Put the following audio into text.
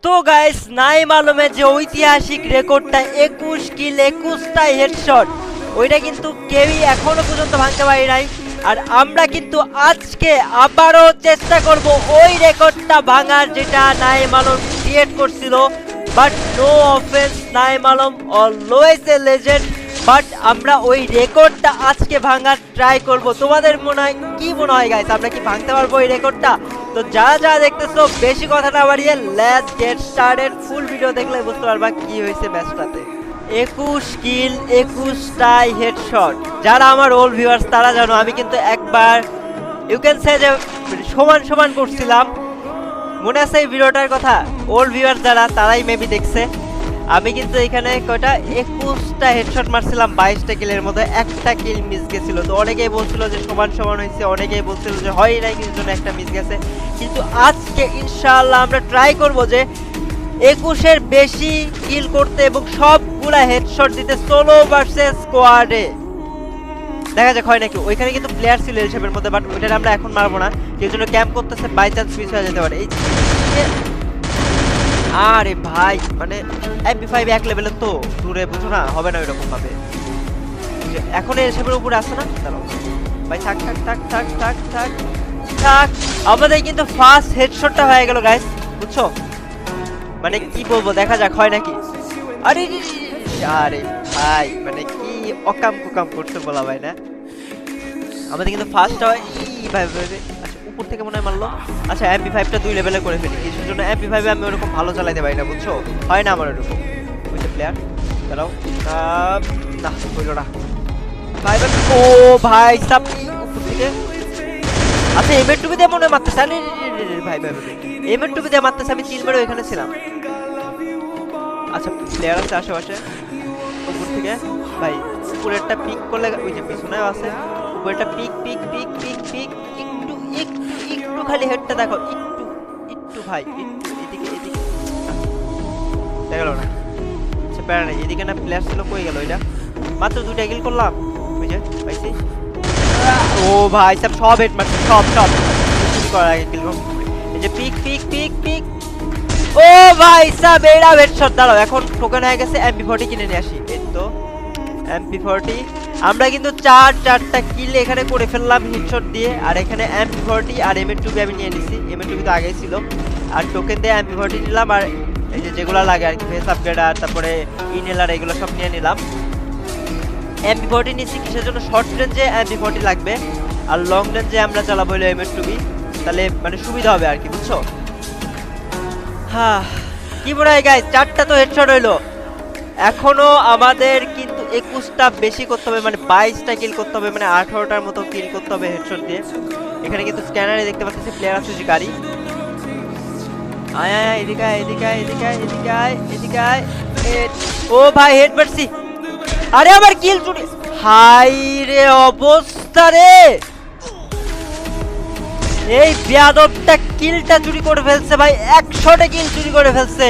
তো গাইস নাইম আলমের যে ঐতিহাসিক রেকর্ডটা 21 কিল 21টাই হেডশট, ওইটা কিন্তু কেউই এখনো পর্যন্ত ভাঙতে পারি নাই। আর আমরা কিন্তু আজকে আবারও চেষ্টা করব ওই রেকর্ডটা ভাঙার, যেটা নাইম আলম ক্রিয়েট করছিল। But no offence, Naim Alam always a legend, বাট আমরা ওই রেকর্ডটা আজকে ভাঙার ট্রাই করব। তোমাদের কি মনে হয় গাইস, আমরা কি ভাঙতে পারবো এই রেকর্ডটা? তো যারা যারা দেখতেছো বেশি কথা না বাড়িয়ে let's get started. Full video দেখলে বুঝতে পারবা কি হয়েছে ম্যাচটাতে। 21 কিল 21টাই হেডশট। যারা আমার ওল্ড ভিউয়ার্স তারা জানো আমি কিন্তু একবার ইউ ক্যান সে যে সমান সমান করছিলাম, মনে আছে এই ভিডিওটার কথা? ওল্ড ভিউয়ার্স যারা তারাই মেবি দেখছে। আমি কিন্তু এখানে কয়টা 21টা হেডশট মারছিলাম 22টা কিলের মধ্যে, একটা কিল মিস গেছিল। তো অনেকেই বলছিল যে সমান সমান হয়েছে, অনেকেই বলছিল যে হয় নাই, কিছু জন্য একটা মিস গেছে। কিন্তু আজকে ইনশাআল্লাহ আমরা ট্রাই করব যে 21-এর বেশি কিল করতে এবং সবগুলা হেডশট দিতে সোলো ভার্সেস স্কোয়াডে। দেখা যাক হয় নাকি। ওইখানে কিন্তু প্লেয়ার ছিল এলশেপের মধ্যে, বাট ওইটা আমরা এখন মারবো না, সেই জন্য ক্যাম্প করতেছে, বাই চান্স মিস হয়ে যেতে পারে। আরে ভাই মানে MP5 এক লেভেলের তো দূরে, বুঝো না, হবে না ওইরকম ভাবে। এখন এলশেপের উপরে আসছে না, দাঁড়াও ভাই, থাক থাক থাক থাক থাক থাক থাক। আমাদের কিন্তু ফার্স্ট হেডশটটা হয়ে গেল গাইস, বুঝছো? মানে কি বলবো, দেখা যাক হয় নাকি। আরে আরে ভাই মানে কি অকাম কুকাম করতে বলা ভাই না। আমাদের কিন্তু ফার্স্ট হয় ভাই ভাই। আচ্ছা উপর থেকে মনে হয় মারলো। আচ্ছা MP5টা 2 লেভেলে করে ফেলি, কিছুর জন্য MP5 আমি ওরকম ভালো চালাইতে পারি না, বুঝছো? হয় না আমার ওরকম। ওইটা প্লেয়ার দাঁড়াও, না হইল না ভাই ভাই। ও ভাই সাপ উপর থেকে। আচ্ছা M2 দিয়ে মনে হয় মারতেছে। আরে ভাই ভাই ভাই M2 দিয়ে মারতেছে, আমি 3 বারে ওইখানে ছিলাম। আচ্ছা প্লেয়ার আছে আশেপাশে উপর থেকে ভাই। উপরেরটা পিক করলে ওই যে পিছনেও আছে, উপরেরটা peak peak peak peak peak. একটু একটু একটু খালি হেডটা দেখো, একটু একটু ভাই, একটু এদিকে এদিকে দেখা গেল না। আচ্ছা প্যারা নাই, এদিকে না প্লেয়ার ছিল, কই গেল এটা? মাত্র 2টা কিল করলাম, ওই যে পাইছি। ও ভাই সব হেড মারছে, সব সব শুরু করার আগে কিল করব। এই যে পিক পিক পিক পিক। ও ভাই সাব এরা হেডশট। দাঁড়াও এখন টোকেন হয়ে গেছে, MP40 কিনে নিয়ে আসি। এই তো MP40। আমরা কিন্তু চারটা কিল এখানে করে ফেললাম হেডশট দিয়ে। আর এখানে MP40 আর M2 আমি নিয়ে নিছি, M2 তো আগেই ছিল। আর টোকেন দিয়ে MP40 নিলাম, আর এই যে যেগুলো লাগে আর কি, ফেস আপগ্রেড আর তারপরে ইনহেলার, এগুলো সব নিয়ে নিলাম। MP40 নিছি কিসের জন্য? শর্ট রেঞ্জে MP40 লাগবে, আর লং রেঞ্জে আমরা চালাবো হলো M2, তাহলে মানে সুবিধা হবে আর কি, বুঝছো? হ্যাঁ কি মনে হয় গাইস, 4টা তো হেডশট হইলো। এখনো আমাদের কিন্তু 21টা বেশি করতে হবে, মানে 22টা কিল করতে হবে, মানে 18টার মতো কিল করতে হবে হেডশট দিয়ে। এখানে কিন্তু স্ক্যানারে দেখতে পাচ্ছি প্লেয়ার আছে যে গাড়ি। আয় আয় এদিকে আয় এদিকে আয় এদিকে আয় এদিকে আয় এদিকে আয়। ও ভাই হেড মারছি। আরে আমার কিল চুরি, হাই রে অবস্থা রে। এই বেয়াদবটা কিলটা চুরি করে ফেলছে ভাই, 100টা কিল চুরি করে ফেলছে।